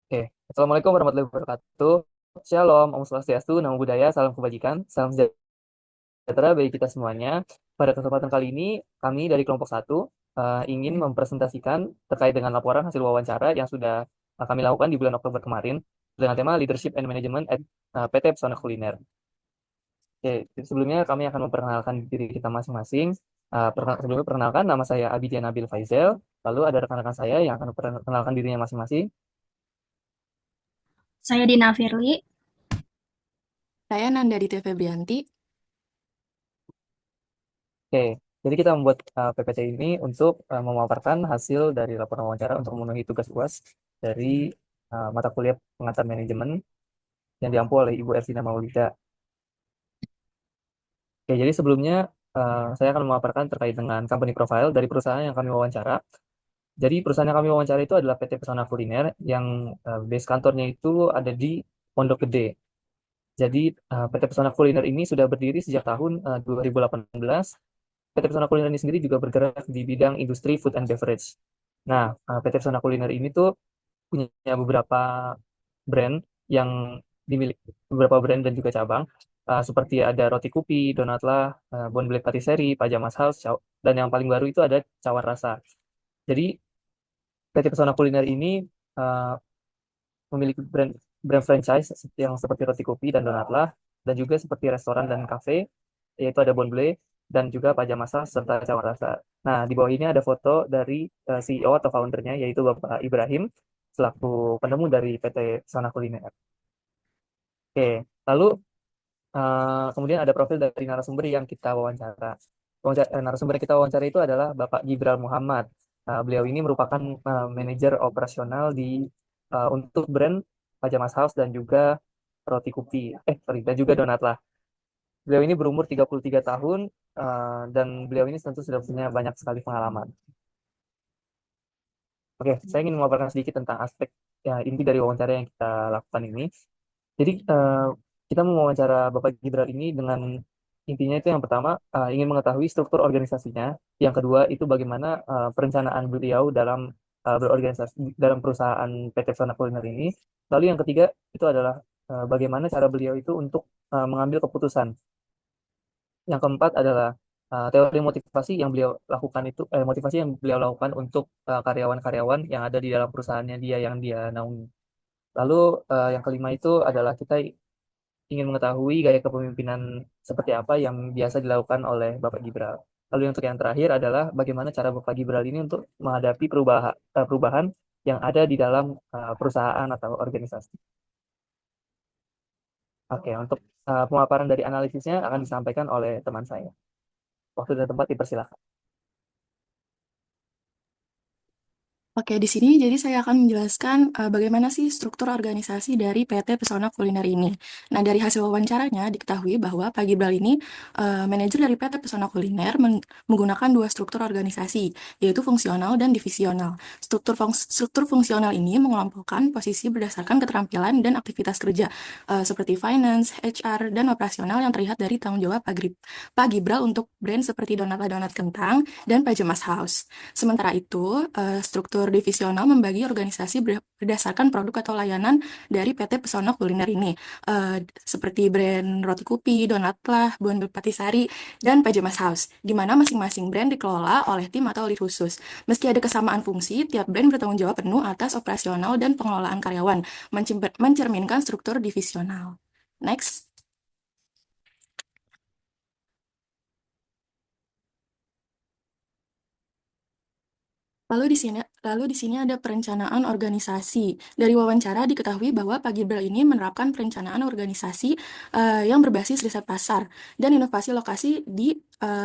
Oke, Assalamualaikum warahmatullahi wabarakatuh. Shalom, Om Swastiastu, Namo Buddhaya, salam kebajikan, salam sejahtera bagi kita semuanya. Pada kesempatan kali ini, kami dari kelompok satu ingin mempresentasikan terkait dengan laporan hasil wawancara yang sudah kami lakukan di bulan Oktober kemarin dengan tema Leadership and Management at PT Pesona Kuliner. Oke, jadi sebelumnya kami akan memperkenalkan diri kita masing-masing. Sebelumnya perkenalkan, nama saya Abidin Nabil Faisal. Lalu ada rekan-rekan saya yang akan memperkenalkan dirinya masing-masing. Saya Dina Firly. Saya Nandaditya Febrianti. Oke, jadi kita membuat PPT ini untuk memaparkan hasil dari laporan wawancara untuk memenuhi tugas UAS dari mata kuliah pengantar manajemen yang diampu oleh Ibu Ervina Maulida. Oke, jadi sebelumnya saya akan memaparkan terkait dengan company profile dari perusahaan yang kami wawancara. Jadi perusahaan yang kami wawancara itu adalah PT Pesona Kuliner yang base kantornya itu ada di Pondok Gede. Jadi PT Pesona Kuliner ini sudah berdiri sejak tahun 2018. PT Pesona Kuliner ini sendiri juga bergerak di bidang industri food and beverage. Nah, PT Pesona Kuliner ini tuh punya beberapa brand yang dimiliki beberapa brand dan juga cabang seperti ada Roti Kupi, Donatlah, Bon Black Patisserie, Pajamas House, dan yang paling baru itu ada Cawar Rasa. Jadi PT Pesona Kuliner ini uh, memiliki brand brand franchise yang seperti Roti Kupi dan Donatlah dan juga seperti restoran dan kafe yaitu ada Bon Bleu dan juga Pajamas House serta Cawar Rasa. Nah, di bawah ini ada foto dari CEO atau foundernya yaitu Bapak Ibrahim selaku penemu dari PT Pesona Kuliner. Oke, lalu kemudian ada profil dari narasumber yang kita wawancara. Narasumber yang kita wawancara itu adalah Bapak Gibral Muhammad. Beliau ini merupakan manajer operasional untuk brand Pajamas House dan juga Roti Kupi. Sorry, dan juga Donatlah. Beliau ini berumur 33 tahun dan beliau ini tentu sudah punya banyak sekali pengalaman. Oke, saya ingin memaparkan sedikit tentang aspek inti dari wawancara yang kita lakukan ini. Jadi kita mau wawancara Bapak Gibran ini dengan intinya itu yang pertama ingin mengetahui struktur organisasinya, yang kedua itu bagaimana perencanaan beliau dalam berorganisasi dalam perusahaan PT Sona Kuliner ini, lalu yang ketiga itu adalah bagaimana cara beliau itu untuk mengambil keputusan. Yang keempat adalah teori motivasi yang beliau lakukan itu motivasi yang beliau lakukan untuk karyawan-karyawan yang ada di dalam perusahaannya dia yang dia naungi. Lalu yang kelima itu adalah kita ingin mengetahui gaya kepemimpinan seperti apa yang biasa dilakukan oleh Bapak Gibral. Lalu untuk yang terakhir adalah bagaimana cara Bapak Gibral ini untuk menghadapi perubahan yang ada di dalam perusahaan atau organisasi. Oke, untuk pemaparan dari analisisnya akan disampaikan oleh teman saya. Waktu dan tempat dipersilakan. Oke, di sini jadi saya akan menjelaskan bagaimana sih struktur organisasi dari PT Pesona Kuliner ini. Nah, dari hasil wawancaranya diketahui bahwa Pak Gibral ini manajer dari PT Pesona Kuliner menggunakan dua struktur organisasi, yaitu fungsional dan divisional. Struktur fungsional ini mengelompokkan posisi berdasarkan keterampilan dan aktivitas kerja, seperti finance, HR, dan operasional yang terlihat dari tanggung jawab Pak Gibral untuk brand seperti Donat Kentang dan Pajamas House. Sementara itu, struktur divisional membagi organisasi berdasarkan produk atau layanan dari PT Pesona Kuliner ini, seperti brand Roti Kupi, Donatlah, Bon Patisari, dan Pajamas House, di mana masing-masing brand dikelola oleh tim atau lead khusus. Meski ada kesamaan fungsi, tiap brand bertanggung jawab penuh atas operasional dan pengelolaan karyawan, mencerminkan struktur divisional. Next. Lalu di sini ada perencanaan organisasi. Dari wawancara diketahui bahwa Pak Gibral ini menerapkan perencanaan organisasi yang berbasis riset pasar dan inovasi lokasi di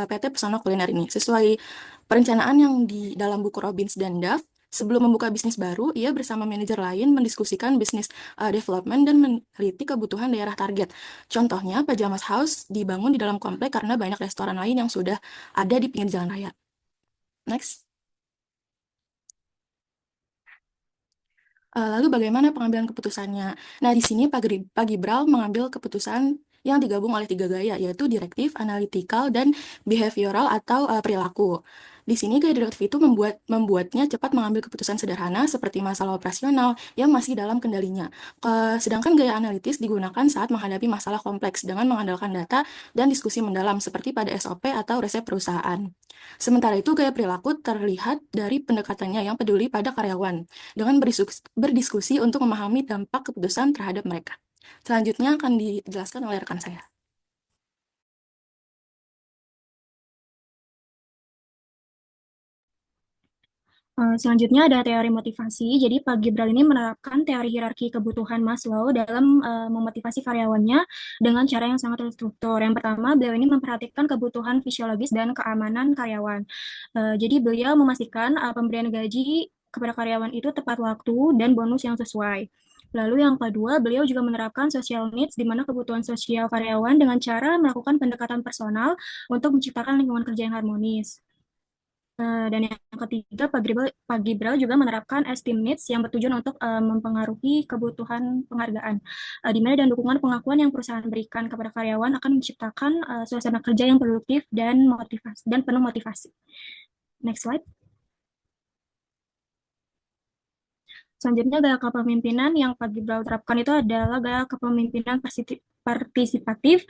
PT Pesona Kuliner ini. Sesuai perencanaan yang di dalam buku Robbins dan Duff, sebelum membuka bisnis baru, ia bersama manajer lain mendiskusikan bisnis development dan meneliti kebutuhan daerah target. Contohnya, Pajamas House dibangun di dalam komplek karena banyak restoran lain yang sudah ada di pinggir jalan raya. Next. Lalu bagaimana pengambilan keputusannya? Nah, di sini Pak Gibral mengambil keputusan yang digabung oleh tiga gaya, yaitu direktif, analytical, dan behavioral atau perilaku. Di sini gaya direktif itu membuatnya cepat mengambil keputusan sederhana seperti masalah operasional yang masih dalam kendalinya. Sedangkan gaya analitis digunakan saat menghadapi masalah kompleks dengan mengandalkan data dan diskusi mendalam seperti pada SOP atau resep perusahaan. Sementara itu, gaya perilaku terlihat dari pendekatannya yang peduli pada karyawan dengan berdiskusi untuk memahami dampak keputusan terhadap mereka. Selanjutnya akan dijelaskan oleh rekan saya. Selanjutnya ada teori motivasi. Jadi Pak Gibral ini menerapkan teori hierarki kebutuhan Maslow dalam memotivasi karyawannya dengan cara yang sangat terstruktur. Yang pertama, beliau ini memperhatikan kebutuhan fisiologis dan keamanan karyawan. Jadi beliau memastikan pemberian gaji kepada karyawan itu tepat waktu dan bonus yang sesuai. Lalu yang kedua, beliau juga menerapkan social needs, di mana kebutuhan sosial karyawan dengan cara melakukan pendekatan personal untuk menciptakan lingkungan kerja yang harmonis. Dan yang ketiga, Pak Gibral juga menerapkan esteem needs yang bertujuan untuk mempengaruhi kebutuhan penghargaan, di mana dan dukungan pengakuan yang perusahaan berikan kepada karyawan akan menciptakan suasana kerja yang produktif dan motivasi dan penuh motivasi. Next slide. Selanjutnya, gaya kepemimpinan yang Pak Gibral terapkan itu adalah gaya kepemimpinan partisipatif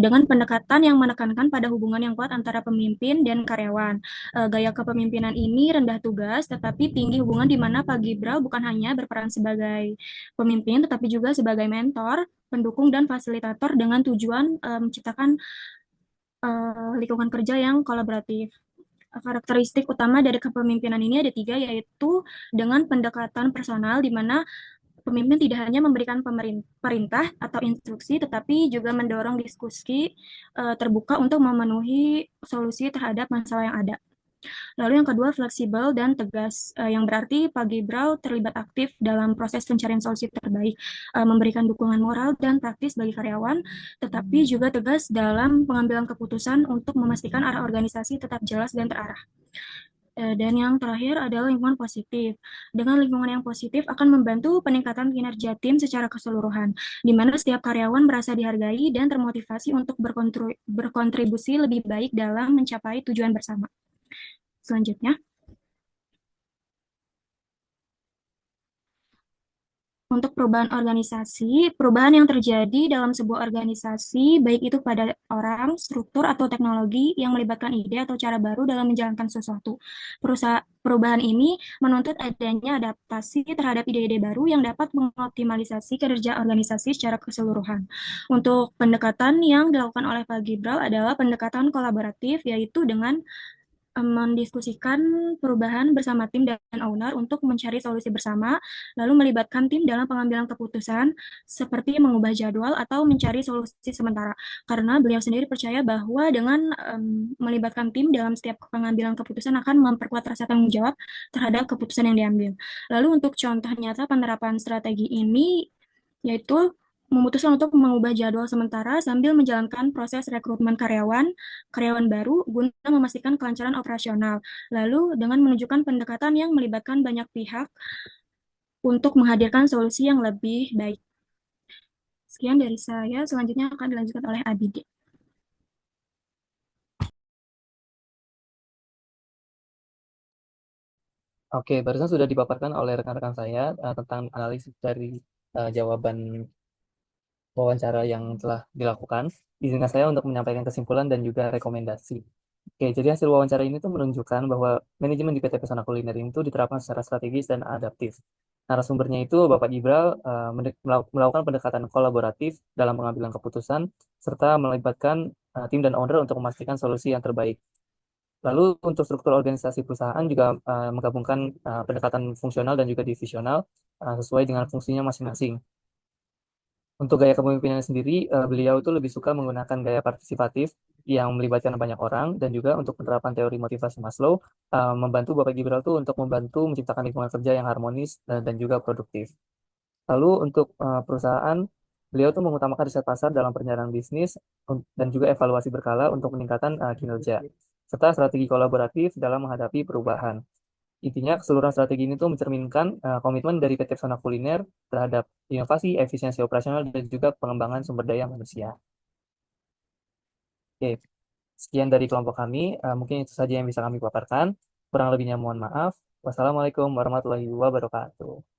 dengan pendekatan yang menekankan pada hubungan yang kuat antara pemimpin dan karyawan. Gaya kepemimpinan ini rendah tugas, tetapi tinggi hubungan di mana Pak Gibral bukan hanya berperan sebagai pemimpin, tetapi juga sebagai mentor, pendukung, dan fasilitator dengan tujuan menciptakan lingkungan kerja yang kolaboratif. Karakteristik utama dari kepemimpinan ini ada tiga, yaitu dengan pendekatan personal, di mana pemimpin tidak hanya memberikan perintah atau instruksi, tetapi juga mendorong diskusi terbuka untuk memenuhi solusi terhadap masalah yang ada. Lalu yang kedua, fleksibel dan tegas, yang berarti Pak Gibral terlibat aktif dalam proses pencarian solusi terbaik, memberikan dukungan moral dan praktis bagi karyawan, tetapi juga tegas dalam pengambilan keputusan untuk memastikan arah organisasi tetap jelas dan terarah. Dan yang terakhir adalah lingkungan positif. Dengan lingkungan yang positif akan membantu peningkatan kinerja tim secara keseluruhan, di mana setiap karyawan merasa dihargai dan termotivasi untuk berkontribusi lebih baik dalam mencapai tujuan bersama. Selanjutnya, untuk perubahan organisasi, perubahan yang terjadi dalam sebuah organisasi, baik itu pada orang, struktur, atau teknologi yang melibatkan ide atau cara baru dalam menjalankan sesuatu. Perubahan ini menuntut adanya adaptasi terhadap ide-ide baru yang dapat mengoptimalisasi kinerja organisasi secara keseluruhan. Untuk pendekatan yang dilakukan oleh Pak Gibral adalah pendekatan kolaboratif, yaitu dengan mendiskusikan perubahan bersama tim dan owner untuk mencari solusi bersama, lalu melibatkan tim dalam pengambilan keputusan seperti mengubah jadwal atau mencari solusi sementara. Karena beliau sendiri percaya bahwa dengan melibatkan tim dalam setiap pengambilan keputusan akan memperkuat rasa tanggung jawab terhadap keputusan yang diambil. Lalu untuk contoh nyata penerapan strategi ini yaitu memutuskan untuk mengubah jadwal sementara sambil menjalankan proses rekrutmen karyawan baru guna memastikan kelancaran operasional. Lalu dengan menunjukkan pendekatan yang melibatkan banyak pihak untuk menghadirkan solusi yang lebih baik. Sekian dari saya, selanjutnya akan dilanjutkan oleh Abidi. Oke, barusan sudah dipaparkan oleh rekan-rekan saya tentang analisis dari jawaban wawancara yang telah dilakukan. Izinkan saya untuk menyampaikan kesimpulan dan juga rekomendasi. Oke, jadi hasil wawancara ini tuh menunjukkan bahwa manajemen di PT Pesona Kuliner ini tuh diterapkan secara strategis dan adaptif. Narasumbernya itu Bapak Gibral melakukan pendekatan kolaboratif dalam pengambilan keputusan serta melibatkan tim dan owner untuk memastikan solusi yang terbaik. Lalu untuk struktur organisasi perusahaan juga menggabungkan pendekatan fungsional dan juga divisional sesuai dengan fungsinya masing-masing. Untuk gaya kepemimpinan sendiri, beliau itu lebih suka menggunakan gaya partisipatif yang melibatkan banyak orang dan juga untuk penerapan teori motivasi Maslow, membantu Bapak Gibral itu untuk membantu menciptakan lingkungan kerja yang harmonis dan juga produktif. Lalu untuk perusahaan, beliau tuh mengutamakan riset pasar dalam perencanaan bisnis dan juga evaluasi berkala untuk meningkatkan kinerja, serta strategi kolaboratif dalam menghadapi perubahan. Intinya keseluruhan strategi ini tuh mencerminkan komitmen dari PT Pesona Kuliner terhadap inovasi, efisiensi operasional, dan juga pengembangan sumber daya manusia. Oke, sekian dari kelompok kami. Mungkin itu saja yang bisa kami paparkan. Kurang lebihnya mohon maaf. Wassalamualaikum warahmatullahi wabarakatuh.